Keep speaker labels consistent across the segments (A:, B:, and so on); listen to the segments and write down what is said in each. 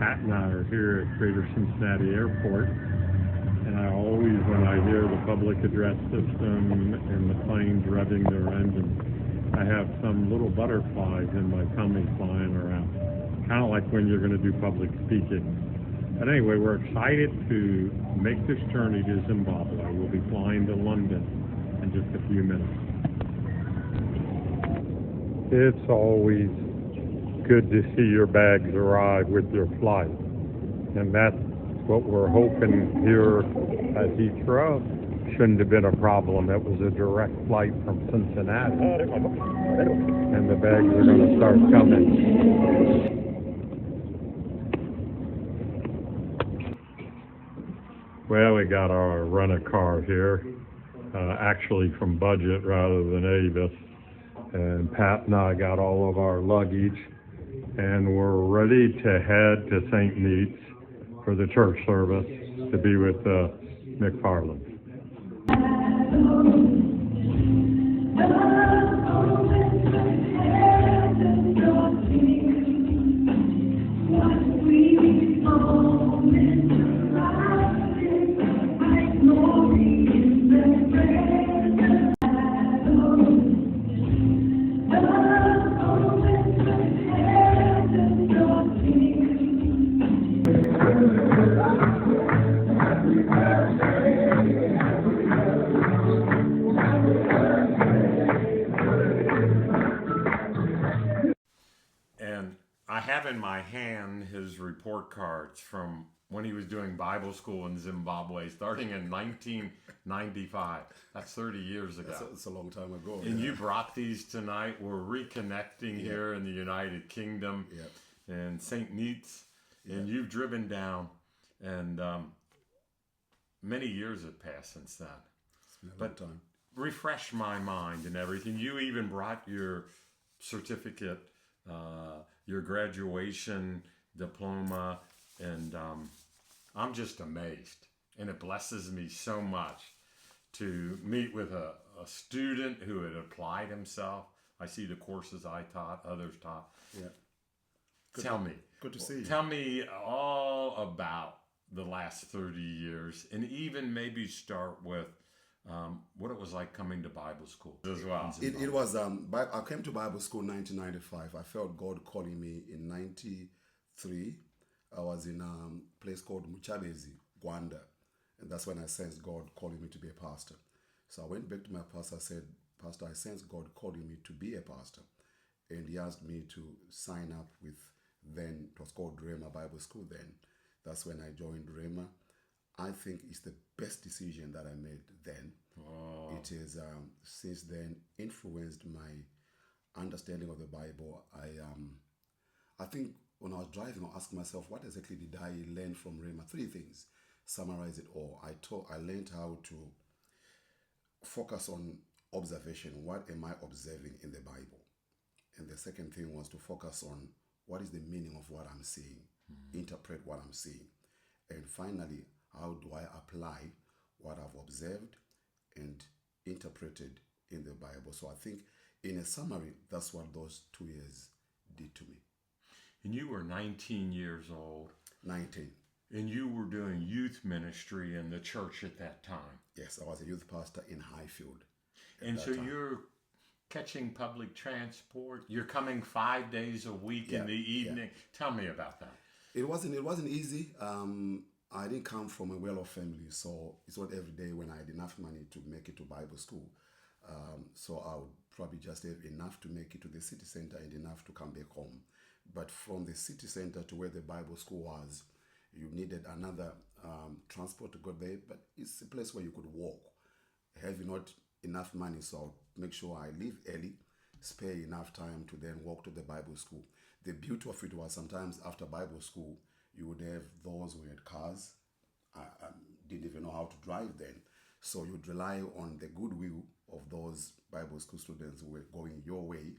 A: Pat and I are here at Greater Cincinnati Airport, and I always, when I hear the public address system and the planes revving their engines, I have some little butterflies in my tummy flying around, kind of like when you're going to do public speaking. But anyway, we're excited to make this journey to Zimbabwe. We'll be flying to London in just a few minutes. It's always good to see your bags arrive with your flight. And that's what we're hoping here at Heathrow. Shouldn't have been a problem. It was a direct flight from Cincinnati. And the bags are going to start coming. Well, we got our rent-a-car here, actually from Budget rather than Avis. And Pat and I got all of our luggage, and we're ready to head to St. Neots for the church service to be with McFarland. I have in my hand his report cards from when he was doing Bible school in Zimbabwe, starting in 1995. That's 30 years ago.
B: That's a long time ago.
A: And you brought these tonight. We're reconnecting here in the United Kingdom and St. Neots. And you've driven down, and many years have passed since then.
B: It's been a long time.
A: Refresh my mind and everything. You even brought your certificate, your graduation diploma, and I'm just amazed. And it blesses me so much to meet with a student who had applied himself. I see the courses I taught, others taught.
B: Yeah. Good to see you.
A: Tell me all about the last 30 years, and even maybe start with what it was like coming to Bible school as well.
B: It was, I came to Bible school in 1995. I felt God calling me in 93. I was in a place called Muchabezi, Gwanda. And that's when I sensed God calling me to be a pastor. So I went back to my pastor. I said, Pastor, I sensed God calling me to be a pastor. And he asked me to sign up with, then it was called Rhema Bible School then. That's when I joined Rhema. I think it's the best decision that I made then.
A: Oh.
B: It has since then influenced my understanding of the Bible. I think when I was driving, I asked myself, what exactly did I learn from Rhema? 3 things. Summarize it all. I learned how to focus on observation. What am I observing in the Bible? And the second thing was to focus on what is the meaning of what I'm seeing, interpret what I'm seeing. And finally, how do I apply what I've observed and interpreted in the Bible? So I think in a summary, that's what those 2 years did to me.
A: And you were 19 years old.
B: 19.
A: And you were doing youth ministry in the church at that time.
B: Yes, I was a youth pastor in Highfield.
A: And so you're catching public transport. You're coming 5 days a week in the evening. Yeah. Tell me about that.
B: It wasn't easy. I didn't come from a well-off family, so it's not every day when I had enough money to make it to Bible school. So I would probably just have enough to make it to the city center and enough to come back home. But from the city center to where the Bible school was, you needed another transport to go there, but it's a place where you could walk. Having not enough money, so I'll make sure I leave early, spare enough time to then walk to the Bible school. The beauty of it was sometimes after Bible school, you would have those who had cars. I didn't even know how to drive then. So you'd rely on the goodwill of those Bible school students who were going your way.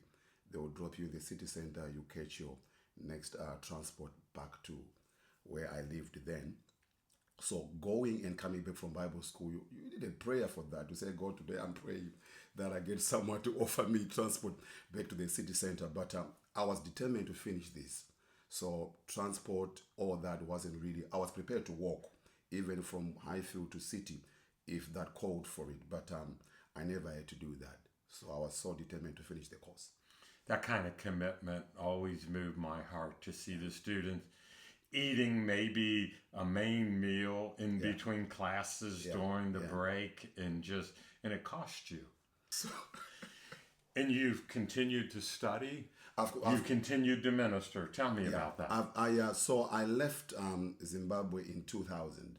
B: They would drop you in the city center, you catch your next transport back to where I lived then. So going and coming back from Bible school, you needed prayer for that. You say, God, today I'm praying that I get someone to offer me transport back to the city center. But I was determined to finish this. So transport, all that wasn't really. I was prepared to walk, even from Highfield to City, if that called for it. But I never had to do that. So I was so determined to finish the course.
A: That kind of commitment always moved my heart, to see the students eating maybe a main meal in between classes during the break, and it cost you.
B: So,
A: And you've continued to study.
B: I've
A: You've continued to minister. Tell me about that.
B: So I left Zimbabwe in 2000.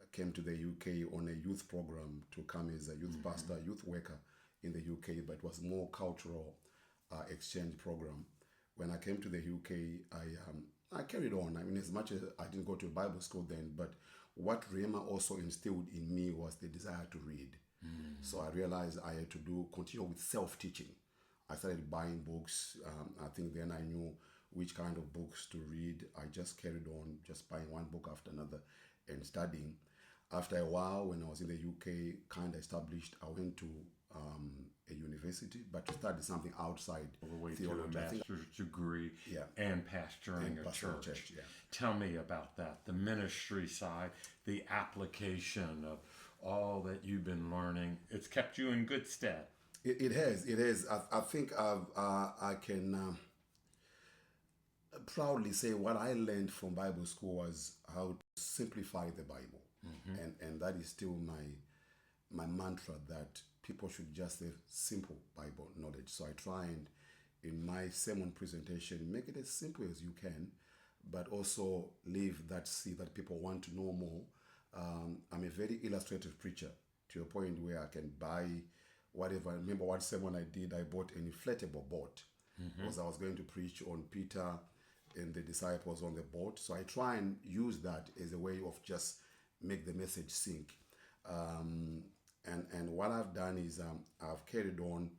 B: I came to the UK on a youth program to come as a youth pastor, youth worker in the UK, but it was more cultural exchange program. When I came to the UK, I carried on. I mean, as much as I didn't go to a Bible school then, but what Rema also instilled in me was the desire to read. So I realized I had to continue with self-teaching. I started buying books. I think then I knew which kind of books to read. I just carried on, just buying one book after another and studying. After a while, when I was in the UK, kind of established, I went to a university, but to study something outside
A: All the way
B: theology.
A: to a
B: I think-
A: master's degree
B: Yeah.
A: and pastoring
B: And
A: a
B: pastoral
A: church.
B: church, yeah.
A: Tell me about that, the ministry side, the application of all that you've been learning. It's kept you in good stead.
B: It has. I think I can proudly say what I learned from Bible school was how to simplify the Bible, and that is still my mantra, that people should just have simple Bible knowledge. So I try and in my sermon presentation make it as simple as you can, but also leave that seed that people want to know more. I'm a very illustrative preacher, to a point where I can buy whatever. I remember one sermon I did, I bought an inflatable boat because I was going to preach on Peter and the disciples on the boat. So I try and use that as a way of just make the message sink. And what I've done is I've carried on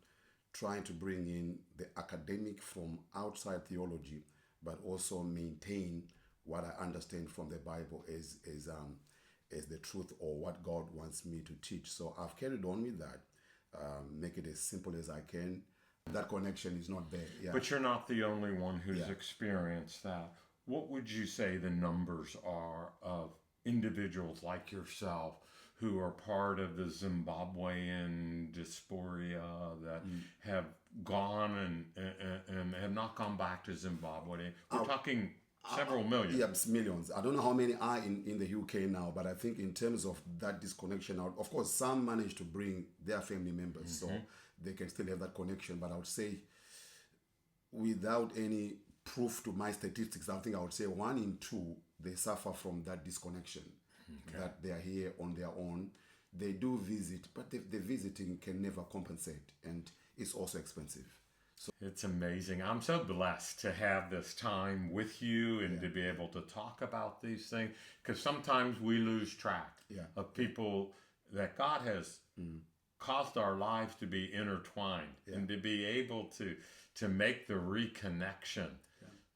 B: trying to bring in the academic from outside theology, but also maintain what I understand from the Bible as the truth, or what God wants me to teach. So I've carried on with that. Make it as simple as I can. That connection is not there. Yeah.
A: But you're not the only one who's
B: Yeah.
A: experienced that. What would you say the numbers are of individuals like yourself who are part of the Zimbabwean diaspora that have gone and have not gone back to Zimbabwe? We're talking several million.
B: Yes, millions. I don't know how many are in the UK now, but I think in terms of that disconnection, of course, some manage to bring their family members, so they can still have that connection. But I would say, without any proof to my statistics, I think I would say 1 in 2, they suffer from that disconnection, that they are here on their own. They do visit, but the visiting can never compensate, and it's also expensive.
A: It's amazing. I'm so blessed to have this time with you and to be able to talk about these things, because sometimes we lose track of people that God has caused our lives to be intertwined and to be able to make the reconnection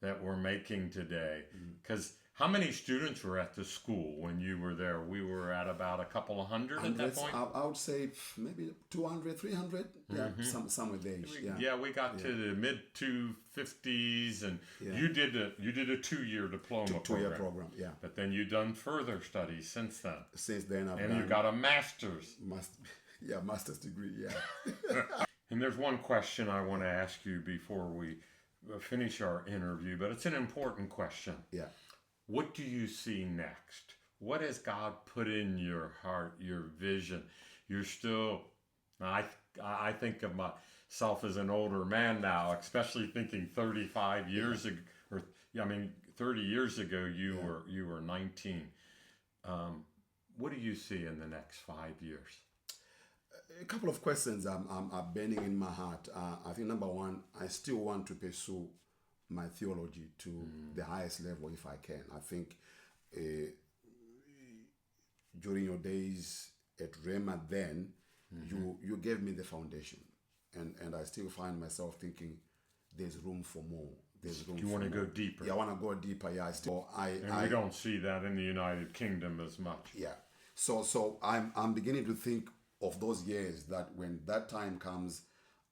A: that we're making today. Because how many students were at the school when you were there? We were at about a couple of hundred at that point?
B: I would say maybe 200, 300. Yeah, somewhere there.
A: We got to the mid 250s, and you did a 2-year diploma
B: Two-year program, yeah.
A: But then you've done further studies since then.
B: Since then, I've
A: and
B: done...
A: you got a master's.
B: Master's degree, yeah.
A: And there's one question I want to ask you before we finish our interview, but it's an important question.
B: Yeah.
A: What do you see next? What has God put in your heart, your vision? You're still, I think of myself as an older man now, especially thinking 35 years ago, 30 years ago, you were 19. What do you see in the next 5 years?
B: A couple of questions are burning in my heart. I think number one, I still want to pursue my theology to the highest level if I can. I think during your days at Rema then, you gave me the foundation, and I still find myself thinking there's room for more. There's room.
A: You want to go deeper?
B: Yeah, I want to go deeper. Yeah,
A: we don't see that in the United Kingdom as much.
B: Yeah, so I'm beginning to think of those years that when that time comes,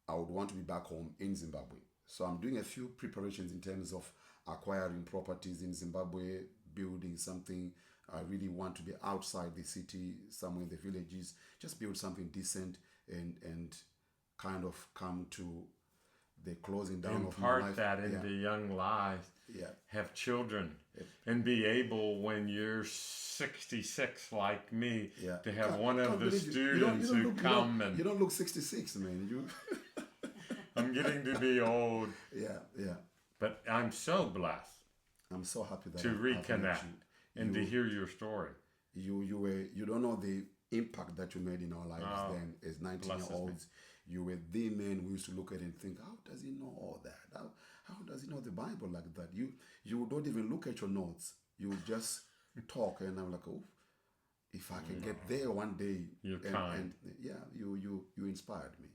B: I would want to be back home in Zimbabwe. So I'm doing a few preparations in terms of acquiring properties in Zimbabwe, building something. I really want to be outside the city, somewhere in the villages, just build something decent and kind of come to the closing down of my
A: Impart
B: life.
A: that into young lives.
B: Yeah.
A: Have children and be able, when you're 66 like me, to have one of the students who come and...
B: You don't look 66, man. You.
A: I'm getting to be old.
B: Yeah, yeah.
A: But I'm so blessed.
B: I'm so happy that
A: to
B: I've met
A: reconnect
B: you.
A: and to hear your story.
B: You don't know the impact that you made in our lives then as 19-year-olds. You were the man we used to look at and think, how does he know all that? How does he know the Bible like that? You don't even look at your notes. You just talk, and I'm like, oh, if I can get there one day.
A: You're kind.
B: And yeah, you inspired me.